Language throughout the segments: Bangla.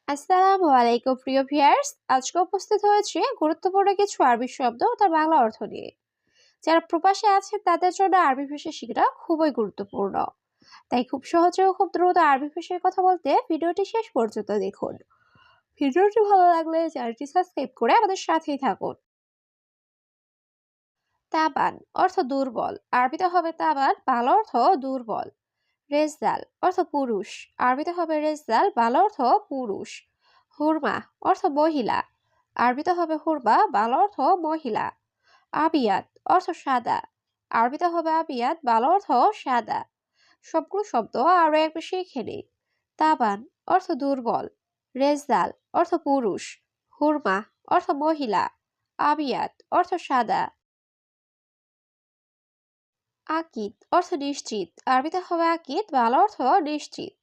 আসসালামু আলাইকুম প্রিয় ভিউয়ার্স, আজকে উপস্থিত হয়েছে গুরুত্বপূর্ণ কিছু আরবি শব্দ ও তার বাংলা অর্থ নিয়ে। যারা প্রবাসে আছেন তাদের জন্য আরবি ভাষা শেখাটা খুবই গুরুত্বপূর্ণ। তাই খুব সহজে ও খুব দ্রুত আরবি ভাষায় কথা বলতে ভিডিওটি শেষ পর্যন্ত দেখুন। ভিডিওটি ভালো লাগলে চ্যানেলটি সাবস্ক্রাইব করে আমাদের সাথেই থাকুন। তাবান অর্থ দুর্বল, আরবিতে হবে তাবান, বাংলা অর্থ দুর্বল। রেজদাল অর্থ পুরুষ, আরবিতে হবে রেজদাল, বাংলা অর্থ পুরুষ। হুরমা অর্থ মহিলা, আরবিতে হবে হুরমা, বাংলা অর্থ মহিলা। আবিয়াত অর্থ সাদা, আরবিতে হবে আবিয়াত, বাংলা অর্থ সাদা। সবগুলো শব্দ আরো একবার শিখে নিই। তাবান অর্থ দুর্বল, রেজদাল অর্থ পুরুষ, হুরমা অর্থ মহিলা, আবিয়াত অর্থ সাদা। আকিদ অর্থ নিশ্চিত, আরবিতে হবে আকিদ, বাংলা অর্থ নিশ্চিত।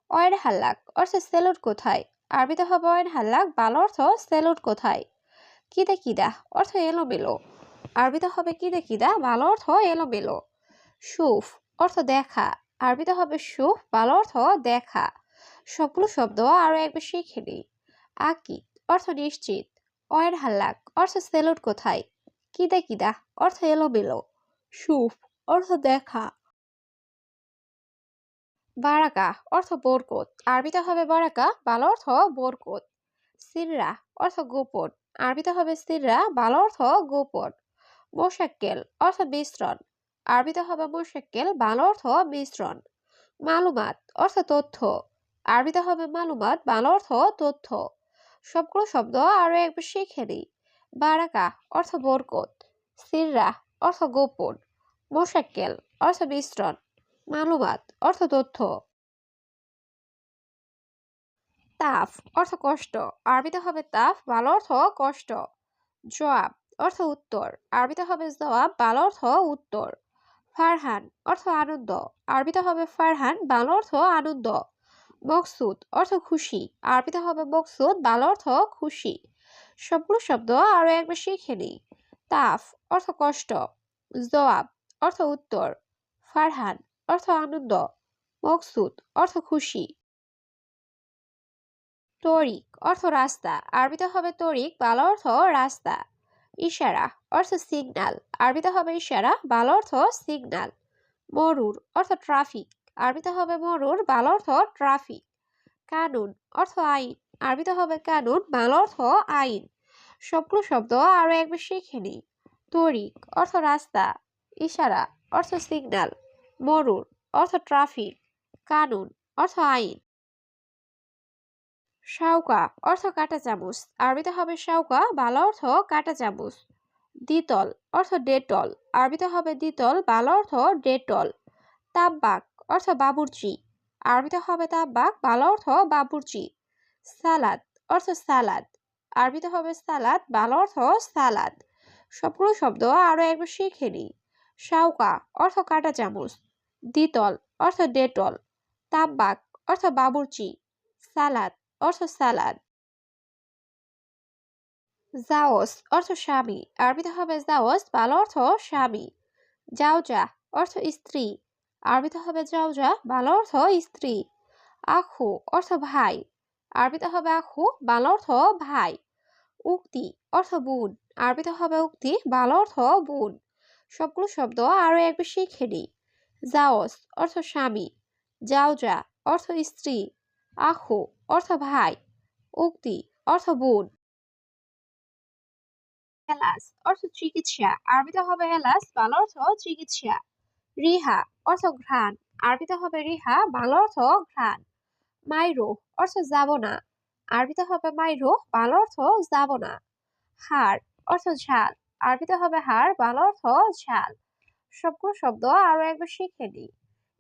অয়েন হাল্লাক অর্থ সেলুট কোথায়, আরবিতে হবে অয়েন হাল্লাক, বাংলা অর্থ সেলুট কোথায়। কিদা কিদা অর্থ এলোমেলো, আরবিতে হবে কিদা কিদা, বাংলা অর্থ এলোমেলো। সুফ অর্থ দেখা, আরবিতে হবে সুফ, বাংলা অর্থ দেখা। সবগুলো শব্দ আরো একবার শিখে নিই। আকিদ অর্থ নিশ্চিত, অয়েন হাল্লাক অর্থ সেলুট কোথায়, কিদা কিদা অর্থ এলোমেলো, সুফ অর্থ দেখা। বারাকা অর্থ বরকত, আরবিতে হবে বারাকা, বাংলা অর্থ বরকত। সিররা অর্থ গোপন, আরবিতে হবে সিররা, বাংলা অর্থ গোপন। মোশাক্কেল অর্থ মিশ্রণ, আরবিতে হবে মোশাক্কেল, বাংলা অর্থ মিশ্রণ। মালুমাত অর্থ তথ্য, আরবিতে হবে মালুমাত, বাংলা অর্থ তথ্য। সবগুলো শব্দ আরো একবার শিখে নিই। বারাকা অর্থ বরকত, সিররা অর্থ গোপন, মোশাক্কেল অর্থ মিশ্রণ, মালুমাত অর্থ তথ্য। তাফ অর্থ কষ্ট, আরবিতে হবে তাফ, বাংলা অর্থ কষ্ট। জবাব অর্থ উত্তর, আরবিতে হবে জবাব, বাংলা অর্থ উত্তর। ফারহান অর্থ আনন্দ, আরবিতে হবে ফারহান, বাংলা অর্থ আনন্দ। মকসুদ অর্থ খুশি, আরবিতে হবে মকসুদ, বাংলা অর্থ খুশি। সবগুলো শব্দ আরো একবার শিখে নিই। তাফ অর্থ কষ্ট, জবাব অর্থ উত্তর, ফারহান অর্থ আনন্দ, মকসুদ অর্থ খুশি। তরিক অর্থ রাস্তা, আরবিতে হবে তরিক, বাংলা অর্থ রাস্তা। ইশারা অর্থ সিগন্যাল, আরবিতে হবে ইশারা, বাংলা অর্থ সিগন্যাল। মরুর অর্থ ট্রাফিক, আরবিতে হবে মরুর, বাংলা অর্থ ট্রাফিক। কানুন অর্থ আইন, আরবিতে হবে কানুন, বাংলা অর্থ আইন। সবগুলো শব্দ আরো একবার শিখে নিই। তরিক অর্থ রাস্তা, ইশারা অর্থ সিগন্যাল, মরুর অর্থ ট্রাফিক, কানুন অর্থ আইন। শাউকা অর্থ কাঁটা চামচ, আরবিতে হবে শাউকা, বাংলা অর্থ কাঁটা চামচ। দ্বিতল অর্থ ডেটল, আরবিতে হবে দ্বিতল, বাংলা অর্থ ডেটল। তাব্বাক অর্থ বাবুর্চি, আরবিতে হবে তাব্বাক, বাংলা অর্থ বাবুর্চি। সালাদ অর্থ সালাদ, আরবিতে হবে সালাদ, বাংলা অর্থ সালাদ। সবগুলো শব্দ আরো একবার শিখে নিই। শাউকা অর্থ কাঁটা চামচ, দ্বিতল অর্থ ডেটল, তাব্বাক অর্থ বাবুর্চি, সালাদ অর্থ সালাদ। জাওজ অর্থ স্বামী, আরবিতে হবে জাওজ, বাংলা অর্থ স্বামী। জাওজা অর্থ স্ত্রী, আরবিতে হবে জাওজা, বাংলা অর্থ স্ত্রী। আখু অর্থ ভাই, আরবিতে হবে আখু, বাংলা অর্থ ভাই। উক্তি অর্থ বোন, আরবিতে হবে উক্তি, বাংলা অর্থ বোন। সবগুলো শব্দ আরো একবার শিখে নিই। জাওজ অর্থ স্বামী, জাওজা অর্থ স্ত্রী, আখু অর্থ ভাই, উক্তি অর্থ বোন। এলাচ অর্থ চিকিৎসা, আরবিতে হবে এলাচ, বাংলা অর্থ চিকিৎসা। রিহা অর্থ ঘ্রাণ, আরবিতে হবে রিহা, বাংলা অর্থ ঘ্রাণ। মাইরো অর্থ যাব না, আরবিতে হবে মাইরো, বাংলা অর্থ যাব না। হাড় অর্থ ঝাল, আরবিতে হবে হাড়, বাংলা অর্থ ঝাল। সবগুলো শব্দ আরো একবার শিখে নিই।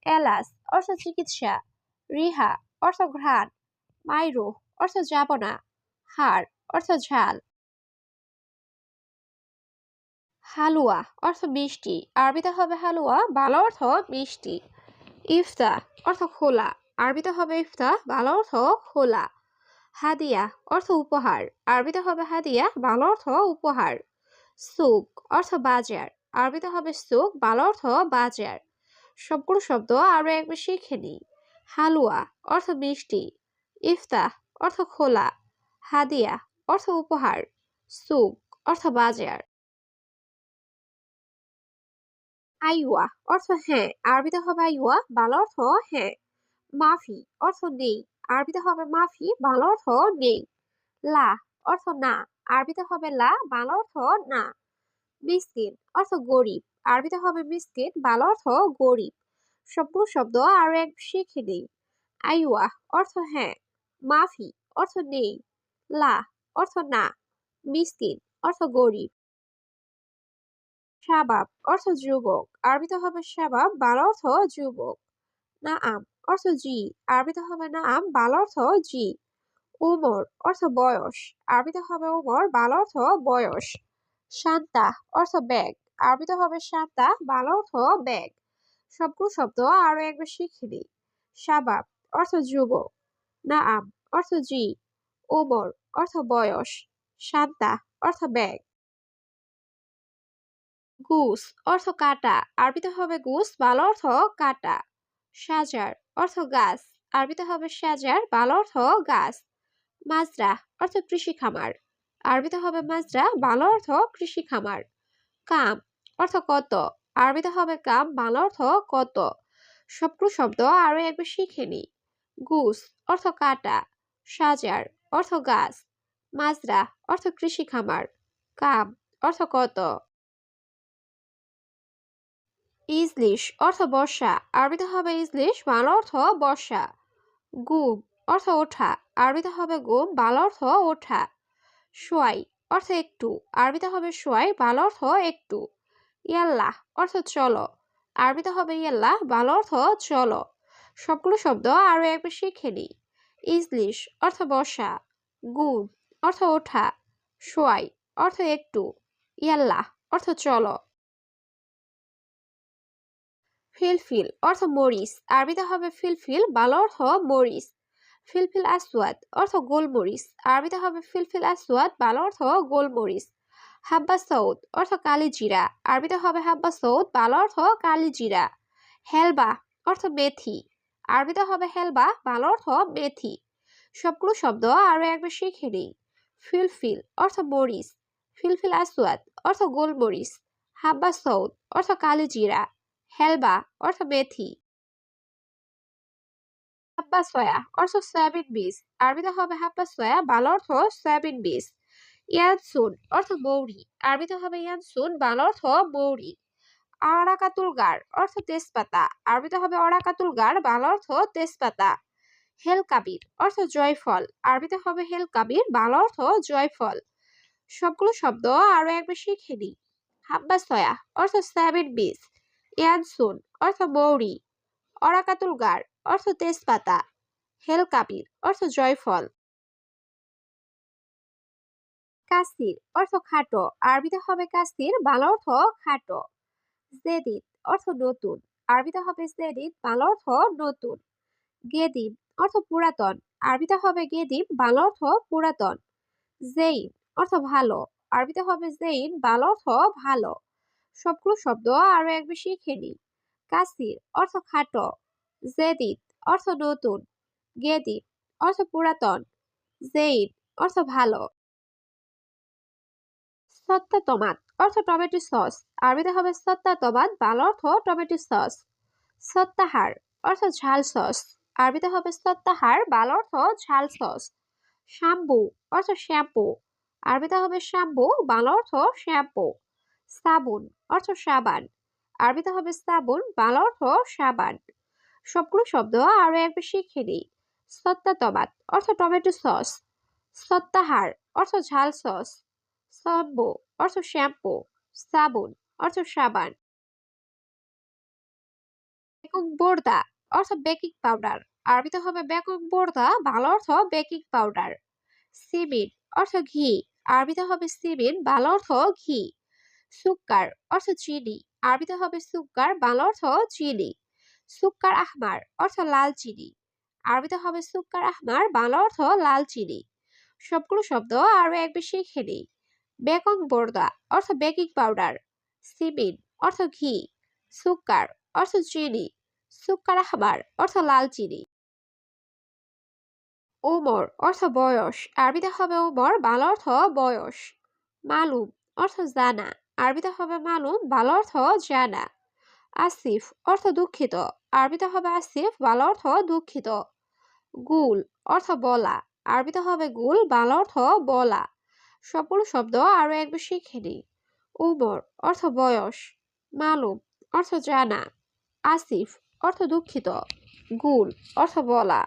এলাচ অর্থ চিকিৎসা, রিহা অর্থ ঘ্রাণ, মাইরো অর্থ যাব না, হাড় অর্থ ঝাল। হালুয়া অর্থ মিষ্টি, আরবিতে হবে হালুয়া, বাংলা অর্থ মিষ্টি। ইফতা অর্থ খোলা, আরবিতে হবে ইফতা, বাংলা অর্থ খোলা। হাদিয়া অর্থ উপহার, আরবিতে হবে হাদিয়া, বাংলা অর্থ উপহার। সুক অর্থ বাজার, আরবিতে হবে সুক, বাংলা অর্থ বাজার। সবগুলো শব্দ আরো একবার শিখে নিই। হালুয়া অর্থ মিষ্টি, ইফতা অর্থ খোলা, হাদিয়া অর্থ উপহার, সুক অর্থ বাজার। আইওয়া অর্থ হ্যাঁ, আরবিতে হবে আইওয়া, বাংলা অর্থ হ্যাঁ। মাফি অর্থ নেই, আরবিতে হবে মাফি, বাংলা অর্থ নেই। লা অর্থ না, আরবিতে হবে লা, বাংলা অর্থ না। মিসকিন অর্থ গরিব, আরবিতে হবে মিসকিন, বাংলা অর্থ গরিব। সবগুলো শব্দ আরো এক শিখে নেই। আইওয়া অর্থ হ্যাঁ, মাফি অর্থ নেই, লা অর্থ না, মিসকিন অর্থ গরিব। শাবাব অর্থ যুবক, আরবিতে হবে শাবাব, বাংলা অর্থ যুবক। নাআম অর্থ জি, আরবিতে হবে নাআম, বাংলা অর্থ জি। উমর অর্থ বয়স, আরবিতে হবে উমর, বাংলা অর্থ বয়স। শান্তা অর্থ ব্যাগ, আরবিতে হবে শান্তা, বাংলা অর্থ ব্যাগ। সবগুলো শব্দ আরো একবার শিখে নিই। শাবাব অর্থ যুবক, নাআম অর্থ জি, উমর অর্থ বয়স, শান্তা অর্থ ব্যাগ। গুস অর্থ কাটা, আরবিতে হবে গুস, বাংলা অর্থ কাটা। সাজার অর্থ গাছ, আরবিতে হবে সাজার, বাংলা অর্থ গাছ। মাজরা অর্থ কৃষি খামার, আরবিতে হবে মাজরা, বাংলা অর্থ কৃষি খামার। কাম অর্থ কত, আরবিতে হবে কাম, বাংলা অর্থ কত। সবগুলো শব্দ আরো একবার শিখে নি। গুস অর্থ কাটা, সাজার অর্থ গাছ, মাজরা অর্থ কৃষি খামার, কাম অর্থ কত। ইজলিশ অর্থ বর্ষা, আরবিতে হবে ইজলিশ, বাংলা অর্থ বর্ষা। গুম অর্থ ওঠা, আরবিতে হবে গুম, বাংলা অর্থ ওঠা। সোয়াই অর্থ একটু, আরবিতে হবে সোয়াই, বাংলা অর্থ একটু। ইয়াল্লাহ অর্থ চলো, আরবিতে হবে ইয়াল্লাহ, বাংলা অর্থ চলো। সবগুলো শব্দ আরো একবার শিখে নিই। ইজলিশ অর্থ বর্ষা, গুম অর্থ ওঠা, সোয়াই অর্থ একটু, ইয়াল্লাহ অর্থ চলো। ফিলফিল অর্থ মরিচ, আরবিতে হবে ফিলফিল, বাংলা অর্থ মরিচ। ফিলফিল আসওয়াদ অর্থ গোলমরিচ, আরবিতে হবে ফিলফিল আসওয়াদ, বাংলা অর্থ গোলমরিচ। হাব্বা সৌদ অর্থ কালি জিরা, আরবিতে হবে হাব্বা সৌদ, বাংলা অর্থ কালি জিরা। হেলবা অর্থ মেথি, আরবিতে হবে হেলবা, বাংলা অর্থ মেথি। সবগুলো শব্দ আরো একবার শিখে নিই। ফিলফিল অর্থ মরিচ, ফিলফিল আসওয়াদ অর্থ গোলমরিচ, হাব্বা সৌদ অর্থ কালি জিরা, হেলবা অর্থ মেথি। হাব্বা সয়া অর্থ সয়াবিন বীজ, আরবিতে হবে হাব্বা সয়া, বাংলা অর্থ সয়াবিন বীজ। ইয়ানসুন অর্থ মৌরি, আরবিতে হবে ইয়ানসুন, বাংলা অর্থ মৌরি। আরাকাতুল গার অর্থ তেজপাতা, আরবিতে হবে অরাকাতুল গার, বাংলা অর্থ তেজপাতা। হেল কাবির অর্থ জয়ফল, আরবিতে হবে হেল কাবির, বাংলা অর্থ জয়ফল। সবগুলো শব্দ আরো একবার শিখে নিই। হাব্বা সয়া অর্থ সয়াবিন বীজ, ইয়ানসুন অর্থ মৌরি, অরাকাতুল গার অর্থ তেজপাতা, হেল কাবির অর্থ জয়ফল। কাসির অর্থ খাটো, আরবিতে হবে কাসির, বাংলা অর্থ খাটো। জেদিদ অর্থ নতুন, আরবিতে হবে জেদিদ, বাংলা অর্থ নতুন। গেদিম অর্থ পুরাতন, আরবিতে হবে গেদিম, বাংলা অর্থ পুরাতন। জেইন অর্থ ভালো, আরবিতে হবে জেইন, বাংলা অর্থ ভালো। সবগুলো শব্দ আরো একবার শিখে নিই। কাসির অর্থ খাটো, জেদিদ অর্থ নতুন, গেদিম অর্থ পুরাতন, জেইন অর্থ ভালো। সত্তা টমাট অর্থ টমেটো সস, আরবিতে হবে সত্তা টমাট, বাংলা অর্থ টমেটো সস। সত্তাহার অর্থ ঝাল সস, আরবিতে হবে সত্তাহার, বাংলা অর্থ ঝাল সস। শ্যাম্পু অর্থ শ্যাম্পু, আরবিতে হবে শ্যাম্পু, বাংলা অর্থ শ্যাম্পু। সাবুন অর্থ সাবান, আরবিতে হবে সাবুন, বাংলা অর্থ সাবান। সবগুলো শব্দ আরো একবার শিখে নিই। সত্তা টমাট অর্থ টমেটো সস, সত্তাহার অর্থ ঝাল সস, শ্যাম্পু অর্থ শ্যাম্পু, সাবুন অর্থ সাবান। বেকিং বোর্দা অর্থ বেকিং পাউডার, আরবিতে হবে বেকিং বোর্দা, বাংলা অর্থ বেকিং পাউডার। সিমিন অর্থ ঘি, আরবিতে হবে সিমিন, বাংলা অর্থ ঘি। সুক্কার অর্থ চিনি, আরবিতে হবে সুক্কার, বাংলা অর্থ চিনি। সুক্কার আহমার অর্থ লাল চিনি, আরবিতে হবে সুক্কার আহমার, বাংলা অর্থ লাল চিনি। সবগুলো শব্দ আরো একবার শিখে নিই। বেকিং বোর্দা অর্থ বেকিং পাউডার, সিমিন অর্থ ঘি, সুক্কার অর্থ চিনি, সুক্কার আহমার অর্থ লাল চিনি। ওমর অর্থ বয়স, আরবিতে হবে ওমর, বাংলা অর্থ বয়স। মালুম অর্থ জানা, আরবিতে হবে মালুম, বাংলা অর্থ জানা। আসিফ অর্থ দুঃখিত, আরবিতে হবে আসিফ, বাংলা অর্থ দুঃখিত। গুল অর্থ বলা, আরবিতে হবে গুল, বাংলা অর্থ বলা। সবগুলো শব্দ আরো একবার শিখে নিই। উমর অর্থ বয়স, মালুম অর্থ জানা, আসিফ অর্থ দুঃখিত, গুল অর্থ বলা।